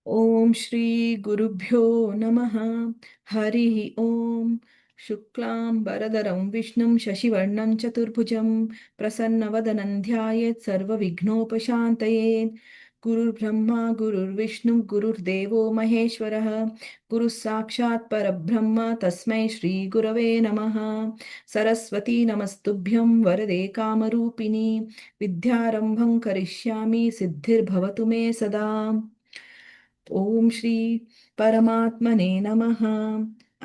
ॐ श्री गुरुभ्यो नमः। हरिः ॐ। शुक्लाम्बरधरं विष्णुं शशिवर्णं चतुर्भुजं प्रसन्नवदनं ध्यायेत् सर्वविघ्नोपशान्तये। गुरुर्ब्रह्मा गुरुर्विष्णु गुरुर्देवो महेश्वरः गुरुः साक्षात् परब्रह्म तस्मै श्रीगुरवे नमः। सरस्वती नमस्तुभ्यं वरदे कामरूपिणी विद्यारम्भं करिष्यामि सिद्धिर्भवतु मे सदा। ॐ श्री परमात्मने नमः।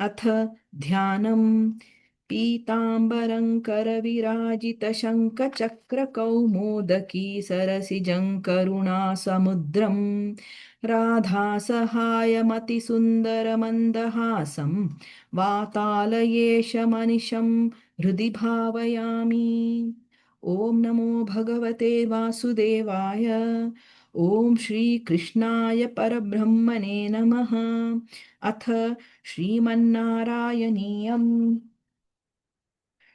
अथ ध्यानम्। पीताम्बरं करविराजितशङ्खचक्रकौमोदकी सरसिजं करुणासमुद्रं राधासहायमतिसुन्दरमन्दहासं वातालयेशमनिशं हृदि भावयामि। ॐ नमो भगवते वासुदेवाय। ॐ श्रीकृष्णाय परब्रह्मणे नमः। अथ श्रीमन्नारायणीयम्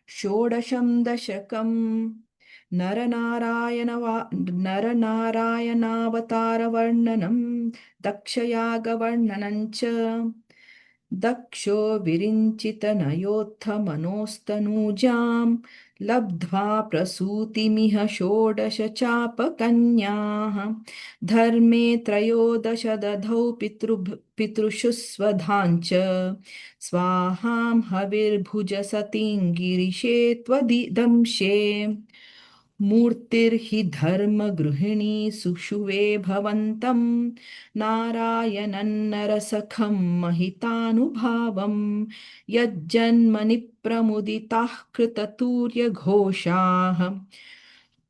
षोडशं दशकम्। नरनारायणावतारवर्णनं दक्षयागवर्णनं च। दक्षो विरिञ्चितनयोत्थमनोस्तनूजां लब्ध्वा प्रसूतिमिह षोडश चापकन्याः। धर्मे त्रयोदश दधौ पितृषु स्वधाञ्च स्वाहां हविर्भुज सतीं गिरिशे त्वदिदंशे। मूर्तिर्हि धर्मगृहिणी सुषुवे भवन्तं नारायणं नरसखं महितानुभावं यज्जन्मनि प्रमुदिताः कृततूर्यघोषाः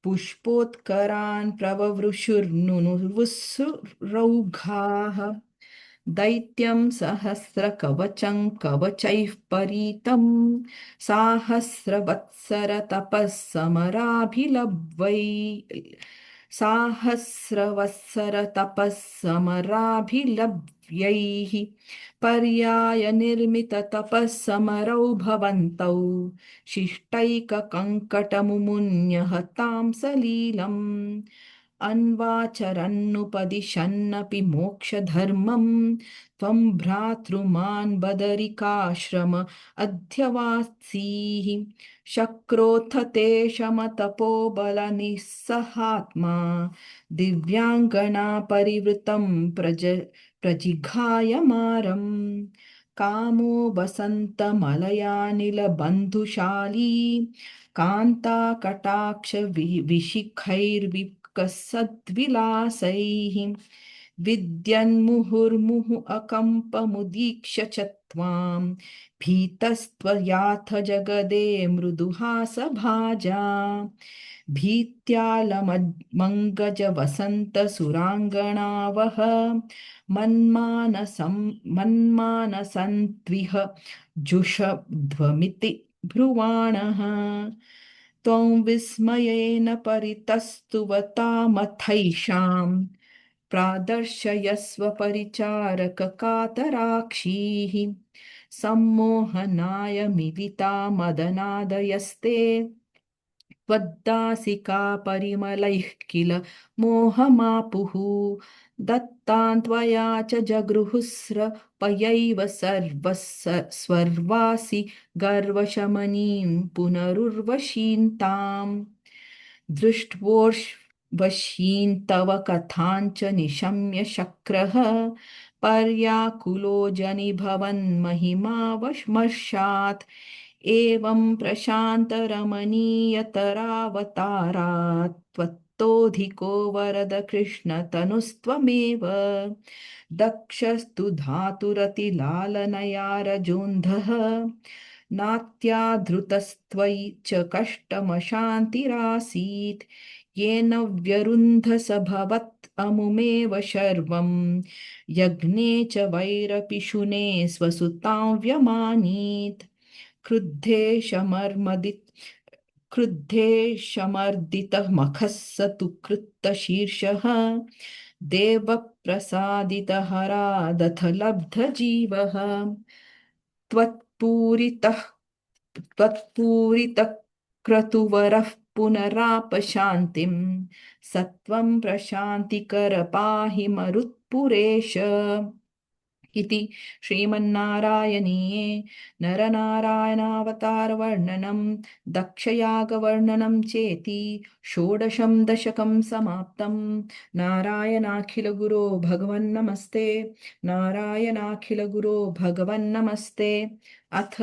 पुष्पोत्करान् प्रववृषुर्नुनुवुस्सुरौघाः। दैत्यं सहस्रकवचं कवचैः परीतं साहस्रवत्सरतपःसमराभिलव्यैः पर्यायनिर्मिततपःसमरौ भवन्तौ शिष्टैककङ्कटमुमुन्यहतां सलीलम् अन्वाचरन्नुपदिशन्नपि मोक्षधर्मं त्वं भ्रातृमान् बदरिकाश्रम अध्यवासीः। शक्रोऽथ ते शमतपोबलनिस्सहात्मा दिव्याङ्गना परिवृतं प्रजिघायमारम्। कामो वसन्तमलयानिलबन्धुशाली कान्ताकटाक्ष विशिखैर्विकसद्विलासैः विद्यन्मुहुर्मुहुः अकम्पमुदीक्ष्य च त्वां भीतस्त्वयाथ जगदे मृदुहासभाजा। भीत्यालमङ्गज वसन्तसुराङ्गणावः मन्मानसन्त्विह जुषध्वमिति ब्रुवाणः। त्वं विस्मयेन परितस्तुवतामथैषां प्रादर्शयस्व परिचारककातराक्षीः सम्मोहनाय मिलिता मदनादयस्ते त्वद्दासिका परिमलैः किल मोहमापुः। दत्तान् त्वया च जगृहुस्रपयैव स्वर्वासि गर्वशमनीं पुनरुर्वशीन्ताम्। दृष्ट्वोर्वशीन् तव कथाञ्च निशम्य शक्रः पर्याकुलो जनिभवन्महिमावशमर्षात्। एवं प्रशान्तरमणीयतरावतारात् त्वत्तोऽधिको वरद कृष्णतनुस्त्वमेव। दक्षस्तु धातुरतिलालनयारजोन्धः नात्याधृतस्त्वयि च कष्टमशान्तिरासीत्। येन व्यरुन्धस भवत् अमुमेव शर्वम् यज्ञे च वैरपिशुने स्वसुतां व्यमानीत्। क्रुद्धे शमर्दितः मखः स तु कृत्तशीर्षः देवप्रसादितहरादथ लब्धजीवः। त्वत्पूरितः त्वत्पूरितः क्रतुवरः पुनरापशान्तिं सत्वं प्रशान्तिकर पाहि मरुत्पुरेश इति श्रीमन्नारायणीये नरनारायणावतारवर्णनं दक्षयागवर्णनं चेति षोडशं दशकं समाप्तं। नारायणाखिलगुरो भगवन्नमस्ते, नारायणाखिलगुरो भगवन्नमस्ते। अथ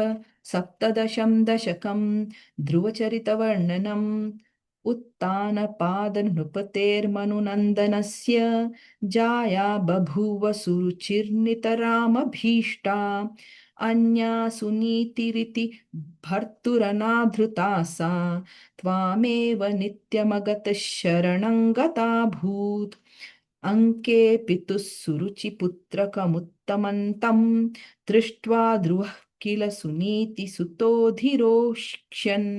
सप्तदशं दशकं ध्रुवचरितवर्णनम्। उत्तानपादनृपतेर्मनुनन्दनस्य जाया बभूव सुरुचिर्नितरामभीष्टा अन्या सुनीतिरिति भर्तुरनाधृता सा त्वामेव नित्यमगतः शरणं गताभूत्। अङ्के पितुः सुरुचिपुत्रकमुत्तमन्तं दृष्ट्वा ध्रुवः किल सुनीतिसुतोऽधिरोक्ष्यन्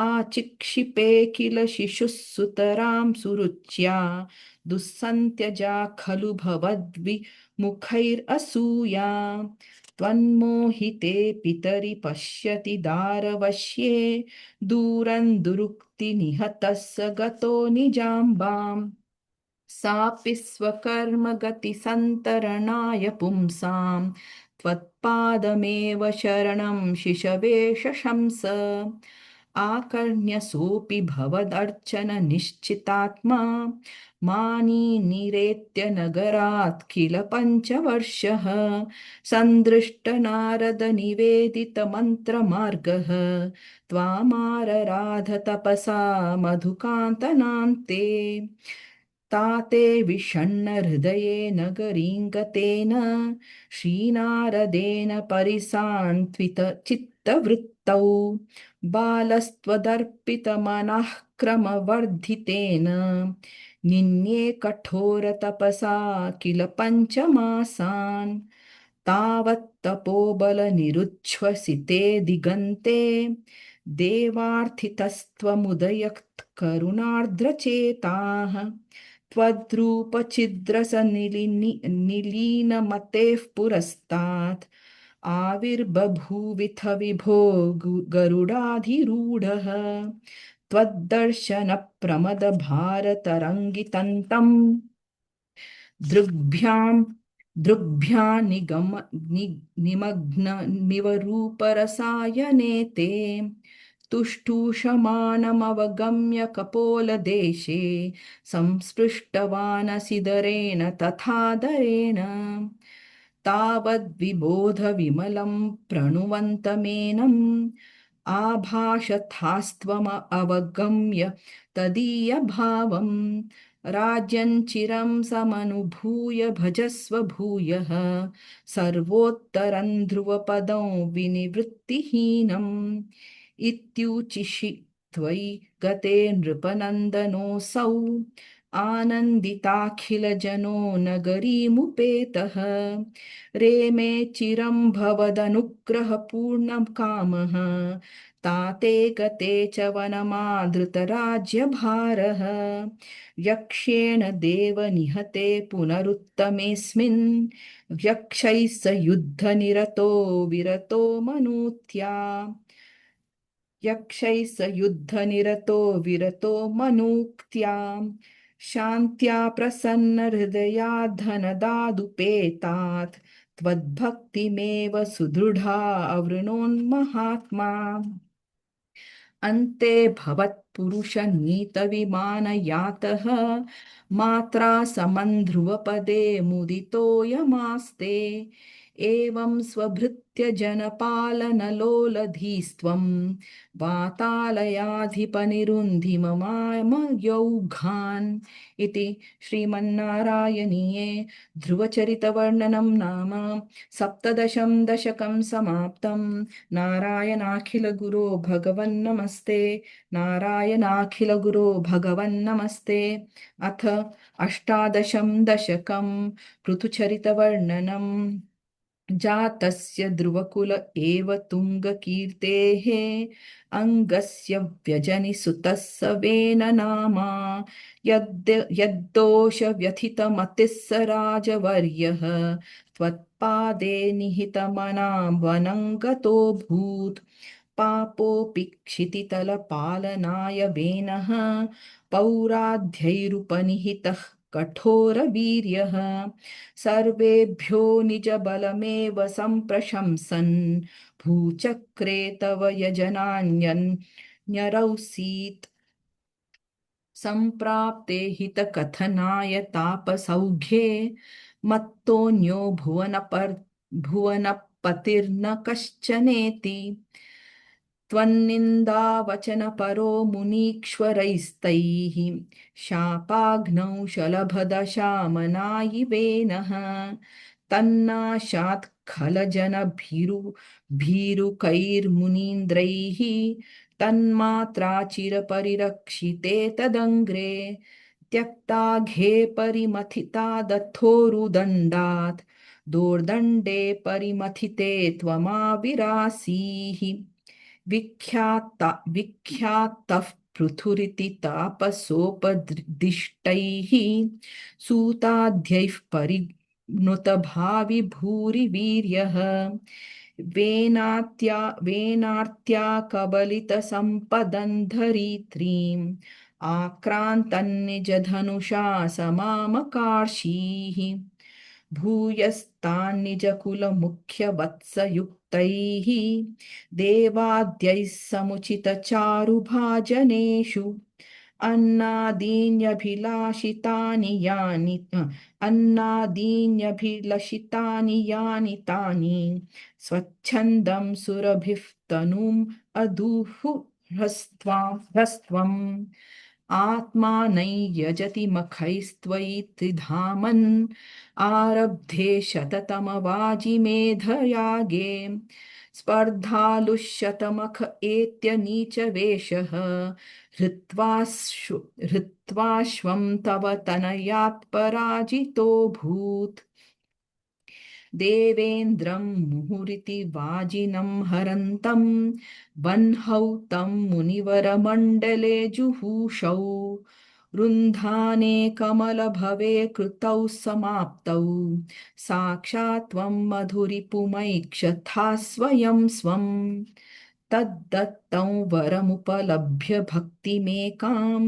आचिक्षिपे किल शिशुः सुतरां सुरुच्या दुःसन्त्यजा खलु भवद्विमुखैरसूया त्वन्मोहिते पितरि पश्यति दारवश्ये दूरं दुरुक्तिनिहतः स गतो निजाम्बाम् सापि स्वकर्मगतिसन्तरणाय पुंसां त्वत्पादमेव शरणं शिशवे शशंस आकर्ण्यसोऽपि भवदर्चननिश्चितात्मा मानी निरेत्य नगरात् किल पञ्चवर्षः सन्दृष्टनारदनिवेदितमन्त्रमार्गः त्वामारराध तपसा मधुकान्तनान्ते ताते विषण्णहृदये नगरीं गतेन श्रीनारदेन परिसान्त्वितचित्तवृत्तौ बालस्त्वदर्पितमनः क्रमवर्धितेन निन्ये कठोरतपसा किल पञ्चमासान् तावत् तपोबलनिरुच्छ्वसिते दिगन्ते देवार्थितस्त्वमुदयत् करुणार्द्रचेताः त्वद्रूपछिद्रसनिलीनमतेः पुरस्तात् आविर्बभूविथ विभो गरुडाधिरूढः त्वद्दर्शनप्रमदभारतरङ्गितन्तम् दृग्भ्या निमग्नमिव रूपरसायने ते तुष्टुषमाणमवगम्य कपोलदेशे संस्पृष्टवानसिदरेण तथादरेण तावद्विबोधविमलं प्रणुवन्तमेनम् आभाषथास्त्वमवगम्य तदीयभावम् राज्यञ्चिरं समनुभूय भजस्व भूयः सर्वोत्तरं ध्रुवपदं विनिवृत्तिहीनम् इत्यूचिषि त्वयि गते नृपनन्दनोऽसौ आनन्दिताखिलजनो नगरीमुपेतः रेमे चिरं भवदनुग्रहपूर्णकामः ताते गते च वनमादृतराज्यभारः यक्षेण देवनिहते पुनरुत्तमेऽस्मिन् यक्षैः स युद्धनिरतो विरतो मनूत्या यक्षैः स युद्धनिरतो विरतो मनूक्त्यां शान्त्या प्रसन्नहृदया धनदादुपेतात् त्वद्भक्तिमेव सुदृढा अवृणोन्महात्मा अन्ते भवत्पुरुषनीतविमानयातः मात्रा समन्ध्रुवपदे मुदितोऽयमास्ते एवं स्वभृत्य जनपालनलोलधीस्त्वं वातालयाधिपनिरुन्धिममामयौघान् इति श्रीमन्नारायणीये ध्रुवचरितवर्णनं नाम सप्तदशं दशकं समाप्तं। नारायणाखिलगुरो भगवन्नमस्ते, नारायणाखिलगुरो भगवन्नमस्ते। अथ अष्टादशं दशकं पृथुचरितवर्णनम्। जातस्य ध्रुवकुल एव तुङ्गकीर्तेः अङ्गस्य व्यजनिसुतः सवेन नामा यद्दोषव्यथितमतिः स राजवर्यः त्वत्पादे निहितमना वनं गतोऽभूत् पापोऽपि क्षितितलपालनाय वेनः पौराध्यैरुपनिहितः कठोरवीर्यः सर्वेभ्यो निजबलमेव सम्प्रशंसन् भूचक्रे तव यजनान्यरौसीत् सम्प्राप्ते हितकथनाय तापसौघ्ये मत्तोऽन्यो भुवनपतिर्न कश्चनेति त्वन्निन्दावचनपरो मुनीश्वरैस्तैः शापाग्नौ शलभदशामनायिवेनः तन्नाशात् खलजनभीरुकैर्मुनीन्द्रैः तन्मात्रा चिरपरिरक्षिते तदङ्ग्रे त्यक्ताघे परिमथिता दथोरुदण्डात् दोर्दण्डे परिमथिते त्वमाविरासीः विख्यातः पृथुरिति तापसोपदिष्टैः सूताद्यैः परिणुतभावि भूरिवीर्यः वेनार्त्या कबलितसम्पदन्धरित्रीम् आक्रान्तन्निजधनुषा समामकार्षीः भूयस्तान्निजकुलमुख्यवत्सयुक्तैः देवाद्यैः समुचितचारुभाजनेषु अन्नादीन्यभिलषितानि यानि तानि स्वच्छन्दं सुरभिः तनुम् अदुः ह्रस्त्वम् आत्मानं यजति मखैस्त्वयि त्रिधामन् आरब्धे शततमवाजिमेधयागे स्पर्धालुशतमख एत्य नीचवेषः हृत्वाश्वं तव तनयात् पराजितोऽभूत् देवेन्द्रं मुहुरिति वाजिनं हरन्तं वह्नौ तं मुनिवरमण्डले जुहूषौ रुन्धाने कमलभवे कृतौ समाप्तौ साक्षात् त्वं मधुरिपुमैक्षथा स्वयं स्वम् तद्दत्तं वरमुपलभ्य भक्तिमेकां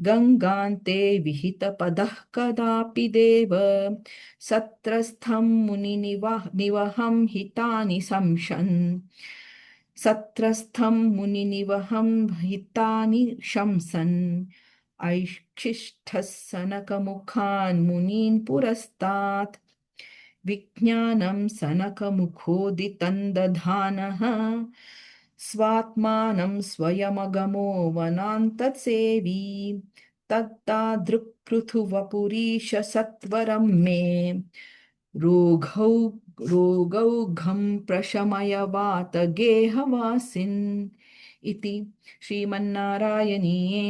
गङ्गान्ते विहितपदः कदापि देव सत्रस्थं मुनिनिवहं हितानि संशन् सत्रस्थं मुनिनिवहं हितानि शंसन् ऐक्षिष्ठः सनकमुखान् मुनीन् पुरस्तात् विज्ञानं सनकमुखोदितन्दधानः स्वात्मानं स्वयमगमो वनान्तसेवी तत्तादृक्पृथुवपुरीश सत्वरं मे रोगौघं प्रशमय वातगेहवासिन् इति श्रीमन्नारायणीये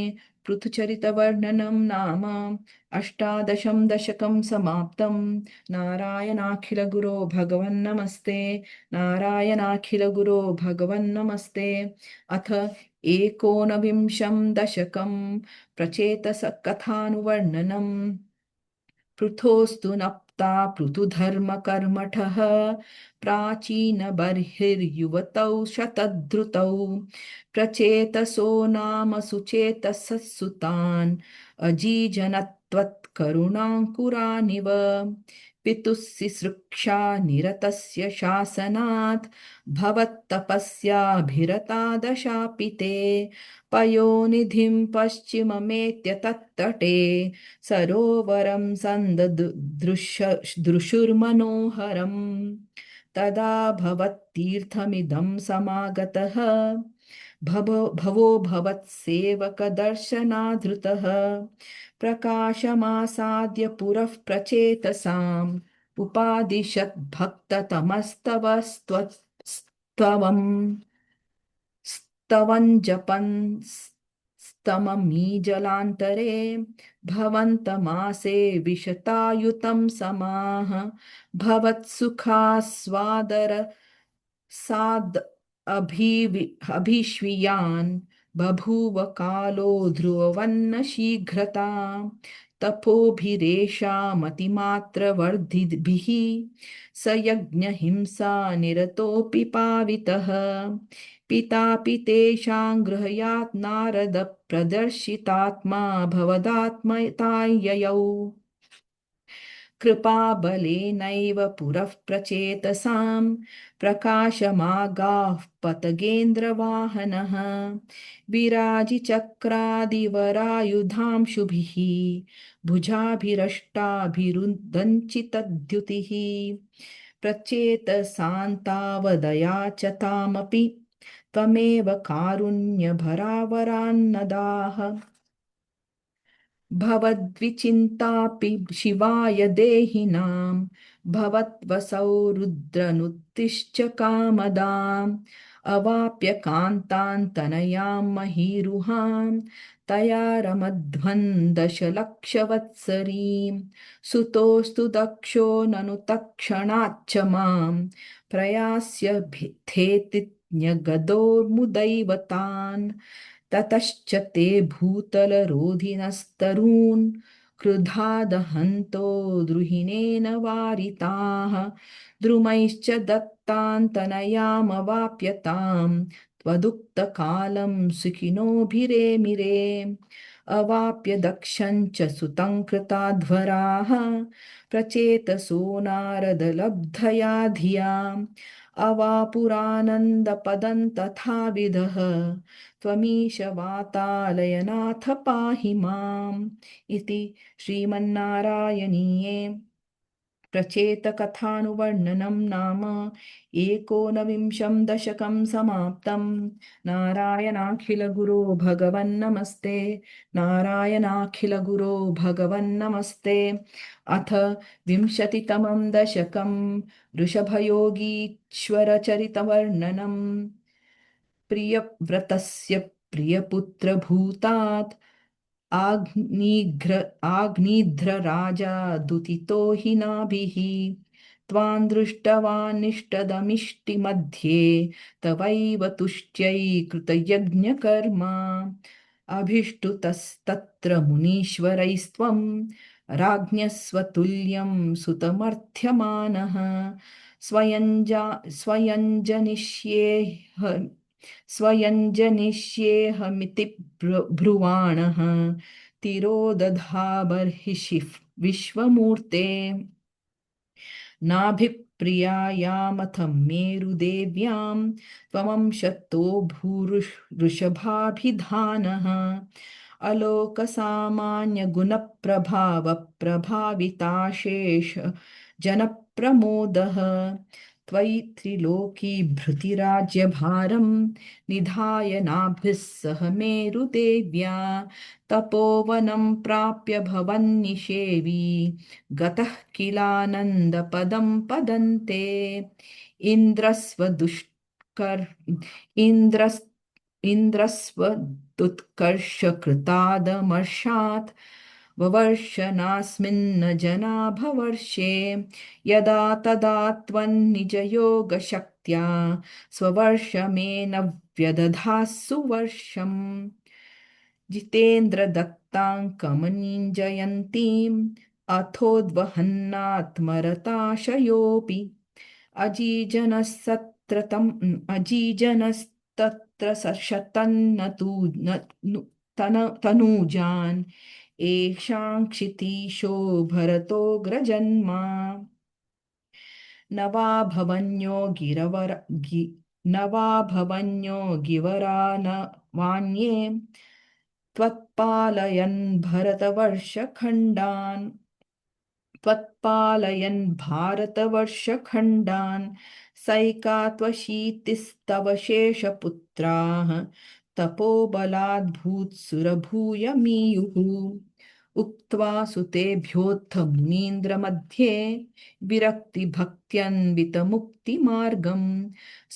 पृथुचरितवर्णनं नाम अष्टादशं दशकं समाप्तं नारायणाखिलगुरो भगवन्नमस्ते नारायणाखिलगुरो भगवन्नमस्ते अथ एकोनविंशं दशकं प्रचेतसकथानुवर्णनम् पृथोस्तु नप्ता पृथुधर्मकर्मठः प्राचीनबर्हिर्युवतौ शतधृतौ प्रचेतसो नाम सुचेतसः सुतान् अजीजनत्वत्करुणाङ्कुरानिव पितुः सिसृक्षा निरतस्य शासनात् भवत्तपस्याभिरता दशापि ते पयोनिधिं पश्चिममेत्य तत्तटे सरोवरं सन्ददृशुर्मनोहरम् तदा भवत्तीर्थमिदं समागतः भवो भवत्सेवकदर्शनाधृतः प्रकाशमासाद्य पुरः प्रचेतसाम् उपादिशद्भक्ततमस्तवस्त्वम् स्तवं जपन् स्तममीजलान्तरे भवन्तमासे विशतायुतं समाः भवत्सुखास्वादर साद् अभिश्वियान् बभूव कालो ध्रुवन्न शीघ्रता तपोभिरेषामतिमात्रवर्धिभिः स यज्ञहिंसा निरतोऽपि पावितः पितापि तेषां गृह्यात् नारद प्रदर्शितात्मा भवदात्मताययौ कृपाबलेनैव पुरः प्रचेतसां प्रकाशमागाः पतगेन्द्रवाहनः विराजिचक्रादिवरायुधांशुभिः भुजाभिरष्टाभिरुदञ्चितद्युतिः प्रचेतसान्तावदया च तामपि त्वमेव कारुण्यभरावरान्नदाः भवद्विचिन्तापि शिवाय देहिनां भवद्वसौ रुद्रनुत्तिश्च कामदाम् अवाप्य कान्तान्तनयां महीरुहां तया रमध्वन् दशलक्षवत्सरीं सुतोऽस्तु दक्षो ननु तत्क्षणाच्च मां प्रयास्य भित्थेति तान् ततश्च ते भूतलरोधिनस्तरून् क्रुधा दहन्तो द्रुहिणेन वारिताः द्रुमैश्च दत्तान्तनयामवाप्यताम् त्वदुक्तकालं सुखिनोभिरेमिरे अवाप्य दक्षं च सुतं कृताध्वराः प्रचेतसो नारदलब्धया धियाम् अवापुरानन्दपदं तथाविधः त्वमीश वातालयनाथ पाहि माम् इति श्रीमन्नारायणीये प्रचेतकथानुवर्णनं नाम एकोनविंशं दशकं समाप्तं नारायणाखिलगुरो भगवन्नमस्ते नारायणाखिलगुरो भगवन्नमस्ते अथ विंशतितमं दशकं वृषभयोगीश्वरचरितवर्णनम् प्रियव्रतस्य प्रियपुत्रभूतात् आग्निध्रराजा दुतितो हि नाभिः त्वां दृष्टवान्निष्टदमिष्टिमध्ये तवैव तुष्ट्यै कृतयज्ञकर्मा अभिष्टुतस्तत्र मुनीश्वरैस्त्वं राज्ञः स्वतुल्यं सुतमर्थ्यमानः स्वयं जनिष्येऽहमिति ब्रुवाणः तिरोदधाबर्हिषि विश्वमूर्ते नाभिप्रियायामथ मेरुदेव्यां त्वमंशतो भूऋषभाभिधानः अलोकसामान्यगुणप्रभावप्रभाविताशेष जनप्रमोदः त्वयि त्रिलोकीभृतिराज्यभारं निधाय नाभिः सह मेरुदेव्या तपोवनं प्राप्य भवन्निषेवी गतः किलानन्दपदं पदन्ते इन्द्रस्वदुष्कर इन्द्रस् इन्द्रस्वदुत्कर्षकृतादमर्षात् ववर्षनास्मिन्न जनाभवर्षे यदा तदा त्वन्निजयोगशक्त्या स्ववर्षमेन व्यदधासु वर्षम् जितेन्द्रदत्तां कमनीञ्जयन्तीम् अथोद्वहन्नात्मरताशयोऽपि अजीजनस्तत्र शतन्न तनूजान् येषां क्षितीशो भरतोऽग्रजन्मा न वा भवन्यो गिवरा न वान्ये त्वत्पालयन् भारतवर्षखण्डान् सैका त्वशीतिस्तव शेषपुत्राः तपोबलाद्भूत्सुरभूयमीयुः उक्त्वा सुतेभ्योऽथ मुनीन्द्रमध्ये विरक्तिभक्त्यन्वितमुक्तिमार्गं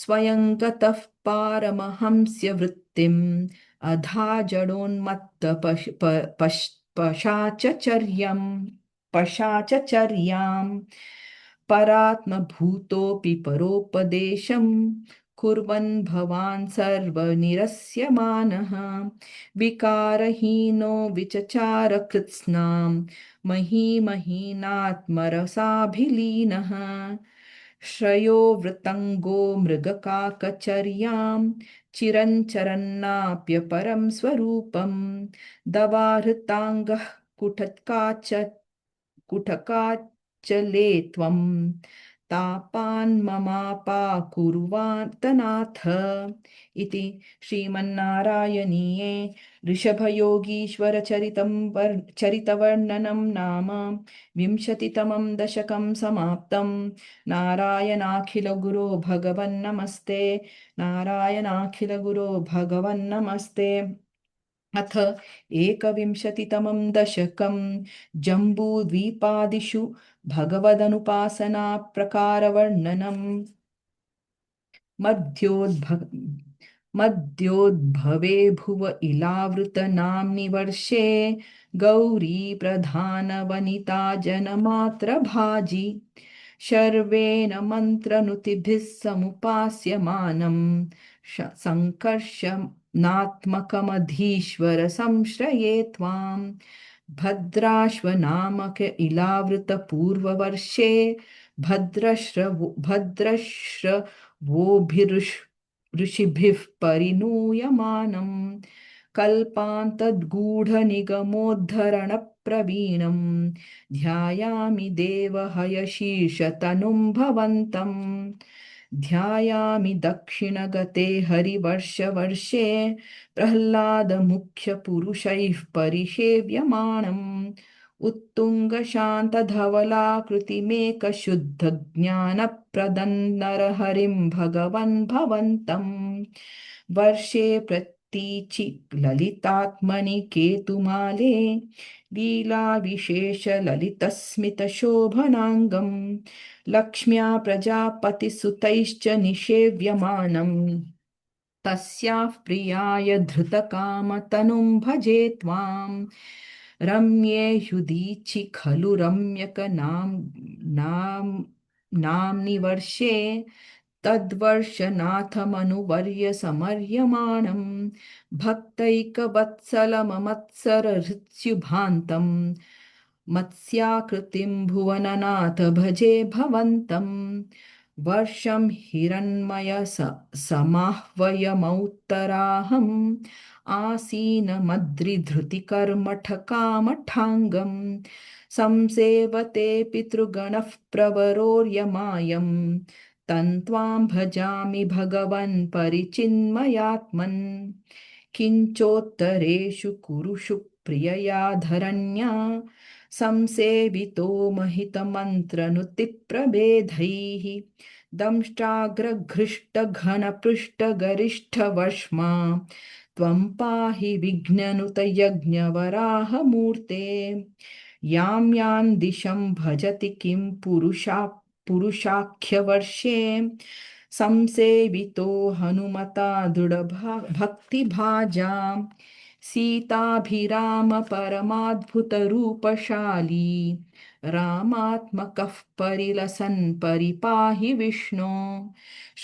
स्वयं गतः पारमहंस्य वृत्तिम् अधा पशाचचर्यां परात्मभूतोऽपि परोपदेशं कुर्वन् भवान् सर्वनिरस्यमानः विकारहीनो विचचार कृत्स्नां महीमहीनात्मरसाभिलीनः श्रयो वृतङ्गो मृगकाकचर्यां चिरञ्चरन्नाप्यपरं स्वरूपं दवाहृताङ्गः कुटकाचले त्वं तापान्ममापाकुर्वातनाथ इति श्रीमन्नारायणीये ऋषभयोगीश्वरचरितं चरितवर्णनं नाम 20तमं दशकं समाप्तं। नारायणाखिलगुरो भगवन्नमस्ते। नारायणाखिलगुरो भगवन्नमस्ते। अथ 21तमं दशकं जम्बूद्वीपादिषु भगवदनुपासनाप्रकारवर्णनम्। मध्योद्भवे भुव इलावृतनाम्नि वर्षे गौरी प्रधानवनिता जनमात्रभाजी शर्वेण मन्त्रनुतिभिः समुपास्यमानं सङ्कर्षणात्मकमधीश्वर संश्रये त्वाम्। भद्राश्वनामक इलावृतपूर्ववर्षे ऋषिभिः परिणूयमानं कल्पान्तद्गूढनिगमोद्धरणप्रवीणं ध्यायामि देवहयशीर्षतनुं भवन्तम्। ध्यायामि दक्षिणगते हरिवर्षवर्षे प्रह्लादमुख्यपुरुषैः परिसेव्यमाणम् उत्तुङ्गशान्तधवलाकृतिमेकशुद्धज्ञानप्रदं नरहरिं भगवन् भवन्तम्। वर्षे प्रतीचि ललितात्मनि केतुमाले लीलाविशेषललितस्मितशोभनाङ्गं लक्ष्म्या प्रजापतिसुतैश्च निषेव्यमानम् तस्याः प्रियाय धृतकामतनुं भजे त्वाम्। रम्ये युदीचि खलु नाम्नि वर्षे तद्वर्षनाथमनुवर्य समर्यमाणं भक्तैकवत्सलममत्सरहृत्युभान्तं मत्स्याकृतिं भुवननाथ भजे भवन्तम्। वर्षं हिरण्मय समाह्वयमौत्तराहम् आसीनमद्रिधृतिकर्मठकामठाङ्गं संसेवते पितृगणः प्रवरोर्यमायं तन्त्वां भजामि भगवन् परिचिन्मयात्मन्। किञ्चोत्तरेषु कुरुषु प्रियया धरण्या संसेवितो महितमन्त्रनुतिप्रभेदैः दंष्ट्राग्रघृष्टघनपृष्ठगरिष्ठवर्ष्मा त्वं पाहि विघ्ननुतयज्ञवराहमूर्ते। यां यां दिशं भजति किं पुरुषाख्यवर्षे संसेवितो हनुमता दृढभक्तिभाजा सीताभिराम परमाद्भुतरूपशाली रामात्मकः परिलसन् परिपाहि विष्णो।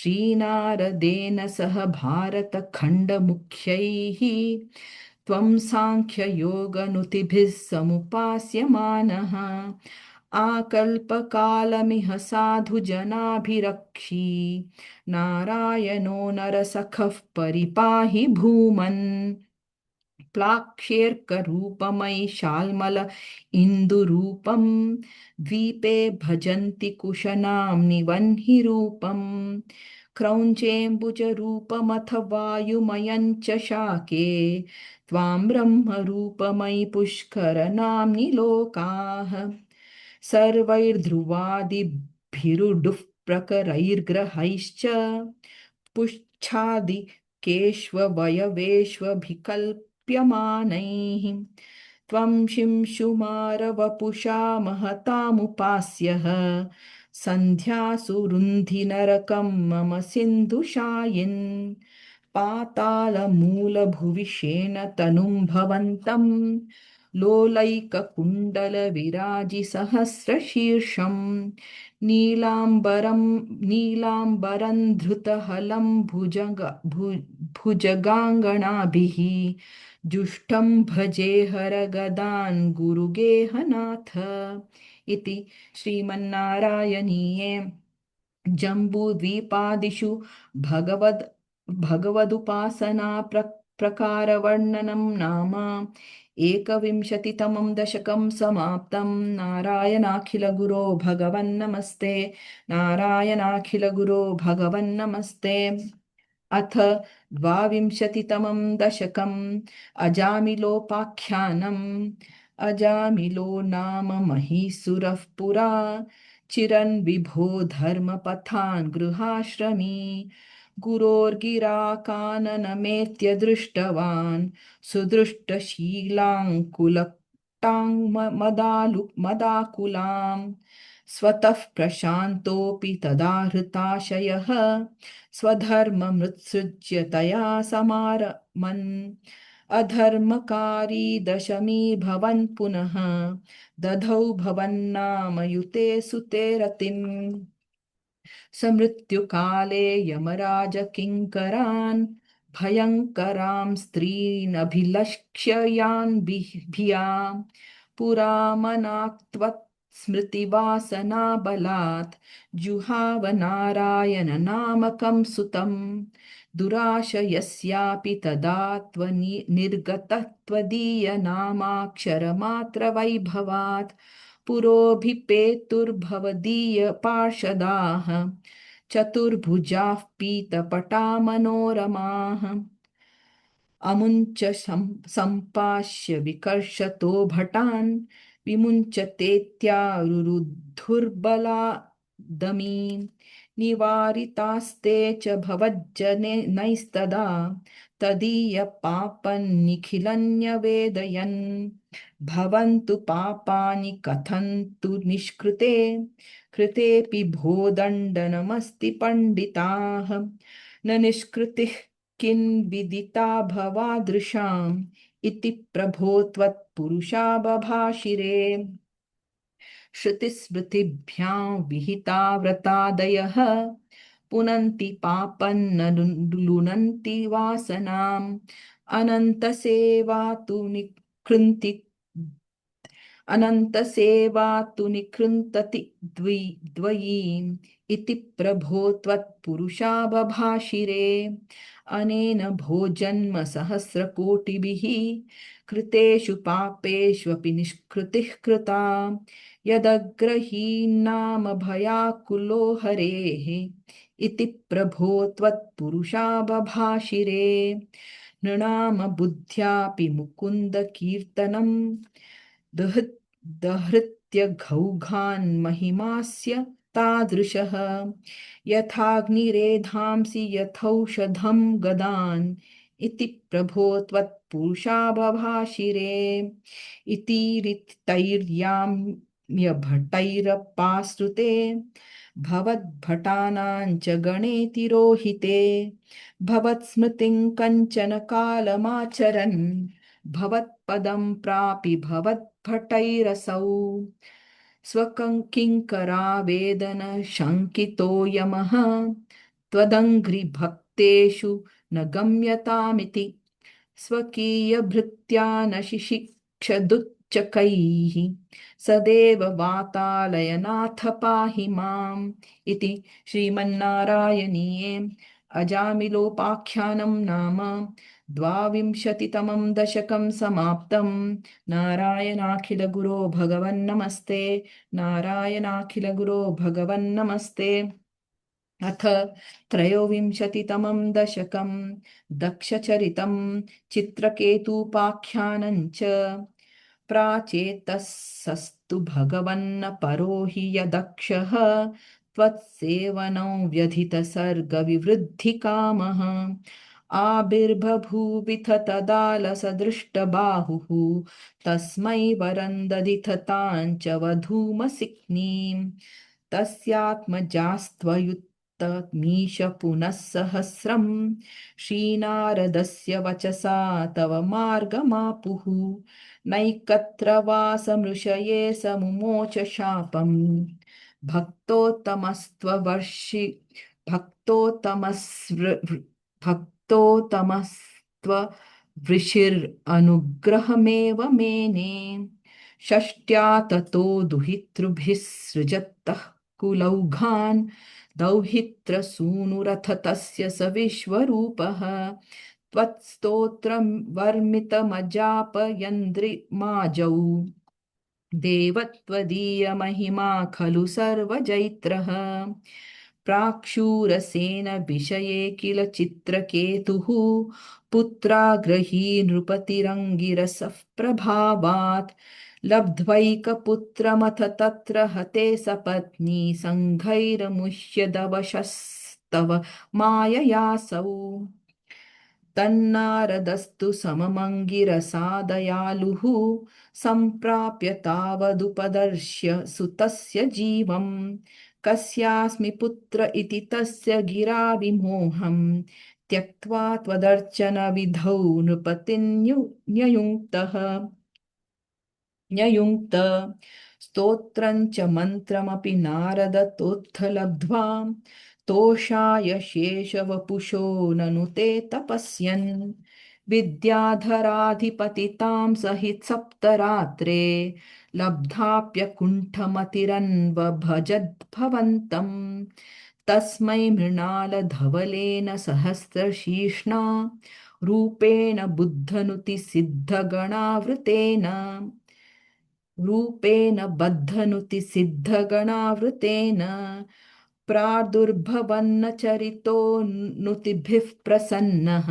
श्रीनारदेन सह भारतखण्डमुख्यैः त्वं साङ्ख्ययोगनुतिभिः समुपास्यमानः आकल्पकालमिह साधुजनाभिरक्षी नारायणो नरसखः परिपाहि भूमन्। प्लाक्ष्येऽर्करूपमयि शाल्मल इन्दुरूपं द्वीपे भजन्ति कुशनाम्नि वह्निरूपं क्रौञ्चेऽम्बुजरूपमथ वायुमयं च शाके त्वां ब्रह्मरूपमयि पुष्करनाम्नि लोकाः सर्वैर्ध्रुवादिभिरुडुःप्रकरैर्ग्रहैश्च पुच्छादिकेष्ववयवेष्वभिकल्प्यमानैः त्वं शिंशुमारवपुषा महतामुपास्यः सन्ध्यासु रुन्धि नरकं मम सिन्धुशायिन् पातालमूलभुविषेण तनुं भवन्तं लोलैककुण्डलविराजिसहस्रशीर्षं नीलाम्बरं धृतहलं भुजगाङ्गणाभिः जुष्टं भजे हरगदान् गुरुगेहनाथ इति श्रीमन्नारायणीये जम्बूद्वीपादिषु भगवद् भगवदुपासना प्रकारवर्णनं नाम एकविंशतितमं दशकं समाप्तं। नारायणाखिलगुरो भगवन्नमस्ते। नारायणाखिलगुरो भगवन्नमस्ते। अथ द्वाविंशतितमं दशकम् अजामिलोपाख्यानम्। अजामिलो नाम महीसुरः पुरा चिरन् विभो धर्मपथान् गृहाश्रमी गुरोर्गिराकाननमेत्य दृष्टवान् मदाकुलाम् स्वतः प्रशान्तोऽपि तदा हृताशयः स्वधर्ममृत्सृज्य तया समारमन् अधर्मकारी दशमी भवन् पुनः दधौ भवन्नामयुते सुते रतिम् समृत्युकाले यमराज किङ्करान् भयङ्करां स्त्रीनभिलक्ष्य यान् भिया पुरामनाक्त्वत् स्मृतिवासनाबलात् जुहाव नारायण नामकं सुतं दुराशयस्यापि तदा निर्गतः त्वदीयनामाक्षरमात्रवैभवात् पुरोभिपेतुर्भवदीय पार्षदाः चतुर्भुजाः पीतपटा मनोरमाः अमुञ्च सम्पाश्य विकर्षतो भटान् विमुञ्चतेत्यारुरुद्धुर्बला निवारितास्ते च भवज्जनैस्तदा तदीयपापन्निखिलन्यवेदयन् भवन्तु पापानि कथन्तु निष्कृते कृतेऽपि भो दण्डनमस्ति पण्डिताः न निष्कृतिः किन्विदिता भवादृशाम् इति प्रभो त्वत्पुरुषा बभाषिरे श्रुतिस्मृतिभ्यां विहिता व्रतादयः पुनन्ति पापन्न लुनन्ति वासनाम् अनन्तसेवा तु निकृन्ति अनन्तसेवा तु निकृन्तति द्वयीम् इति प्रभो त्वत्पुरुषा बभाषिरे अनेन भोजन्म सहस्रकोटिभिः कृतेषु पापेष्वपि निष्कृतिः कृता यदग्रहीन्नाम भयाकुलो हरेः इति प्रभो त्वत्पुरुषा बभाषिरे नृणाम बुद्ध्यापि मुकुन्द कीर्तनम् दहृत्य घौघान् महिमास्य तादृशः यथाग्निरेधांसि यथौषधं गदान् इति प्रभो त्वत्पुरुषा बभाषिरे इतीरितैर्याम्यभटैरपाश्रुते भवद्भटानां च गणे तिरोहिते भवत्स्मृतिं कञ्चन कालमाचरन् भवत्पदं प्रापि भवद्भटैरसौ स्वकिङ्करावेदन शङ्कितो यमः त्वदङ्घ्रिभक्तेषु न गम्यतामिति स्वकीयभृत्या न शिशिक्षदुच्चकैः सदेव वातालयनाथ पाहि माम् इति श्रीमन्नारायणीये अजामिलोपाख्यानं नाम द्वाविंशतितमं दशकं समाप्तं। नारायणाखिलगुरो भगवन्नमस्ते। नारायणाखिलगुरो भगवन्नमस्ते। अथ त्रयोविंशतितमं दशकं दक्षचरितं चित्रकेतूपाख्यानं च प्राचेतसस्तु भगवन्न परो हि यदक्षः त्वत्सेवनौ व्यधितसर्गविवृद्धिकामः आविर्बभूविथ तदालसदृष्टबाहुः तस्मै वरं ददिथ ताञ्च वधूमसिक्नीम् तस्यात्मजास्त्वयुत्तमीश पुनः सहस्रं श्रीनारदस्य वचसा तव मार्गमापुः नैकत्र वासमृषये समुमोच शापम् भक्तोत्तमस्त्ववर्षि भक्तोत्तमस्वृ भक्तोत्तमस्त्ववृषिरनुग्रहमेव मेने षष्ट्या ततो दुहितृभिः सृजतः कुलौघान् दौहित्रसूनुरथ तस्य स विश्वरूपः त्वत्स्तोत्रं वर्मितमजापयन्द्रिमाजौ देवत्वदीयमहिमा खलु सर्वजैत्रः प्राक्षूरसेन विषये किल चित्रकेतुः पुत्राग्रही नृपतिरङ्गिरसः प्रभावात् लब्ध्वैकपुत्रमथ तत्र हते सपत्नी सङ्घैरमुष्यदवशस्तव माययासौ तन्नारदस्तु सममङ्गिरसादयालुः सम्प्राप्य तावदुपदर्श्य सुतस्य जीवम् कस्यास्मि पुत्र इति तस्य गिरा विमोहम् त्यक्त्वा त्वदर्चनविधौ नृपतिन्ययुङ्क्तः न्ययुङ्क्त स्तोत्रं च मन्त्रमपि नारदतोत्थलब्ध्वा तोषाय शेषवपुषो ननु ते तपस्यन् विद्याधराधिपतितां सहित सप्तरात्रे लब्धाप्यकुण्ठमतिरन्वभजद्भवन्तम् तस्मै मृणालधवलेन सहस्रशीर्ष्णा रूपेण बुद्धनुतिसिद्धगणावृतेन रूपेण बद्धनुतिसिद्धगणावृतेन प्रादुर्भवन्न चरितो नुतिभिः प्रसन्नः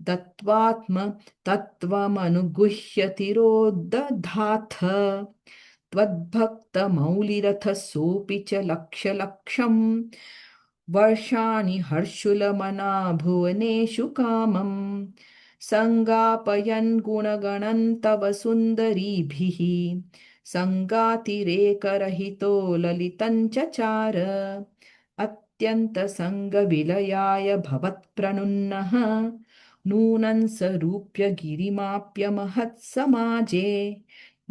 दत्त्वात्म तत्त्वमनुगुह्यतिरोदधाथ त्वद्भक्तमौलिरथ सोऽपि च लक्षलक्षम् वर्षाणि हर्षुलमना भुवनेषु कामम् सङ्गापयन् गुणगणन् तव सुन्दरीभिः सङ्गातिरेकरहितो ललितं चचार अत्यन्तसङ्गविलयाय भवत्प्रणुन्नः नूनं सरूप्य गिरिमाप्यमहत्समाजे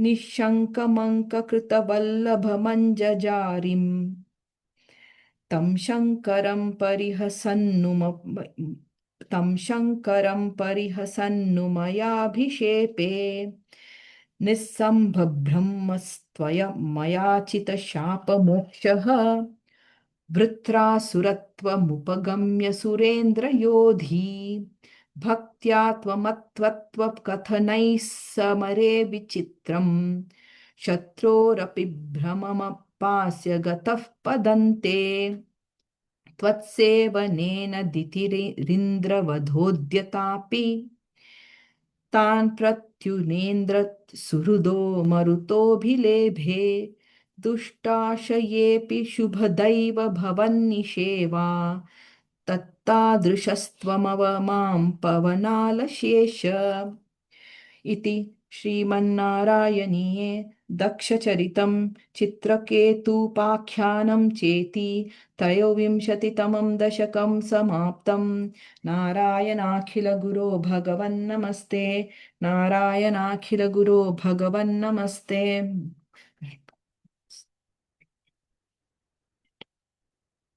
निःशङ्कमङ्ककृतवल्लभमञ्जजारिम् तं शङ्करं परिहसन्नु मयाभिषेपे निस्सम्भ्रमस्त्वयमयाचितशापमोक्षः वृत्रासुरत्वमुपगम्य सुरेन्द्रयोधी भक्त्या त्वमत्वत्वकथनैः समरे विचित्रम् शत्रोरपि भ्रममपास्य गतः पदन्ते त्वत्सेवनेन दितिरिन्द्रवधोद्यतापि तान् प्रत्युनेन्द्र सुहृदो मरुतोऽभिलेभे दुष्टाशयेऽपि शुभदैव भवन्निषेवा तत्तादृशस्त्वमव मां पवनालशेष इति श्रीमन्नारायणीये दक्षचरितं चित्रकेतूपाख्यानं चेति त्रयोविंशतितमं दशकं समाप्तं नारायणाखिलगुरो भगवन्नमस्ते नारायणाखिलगुरो भगवन्नमस्ते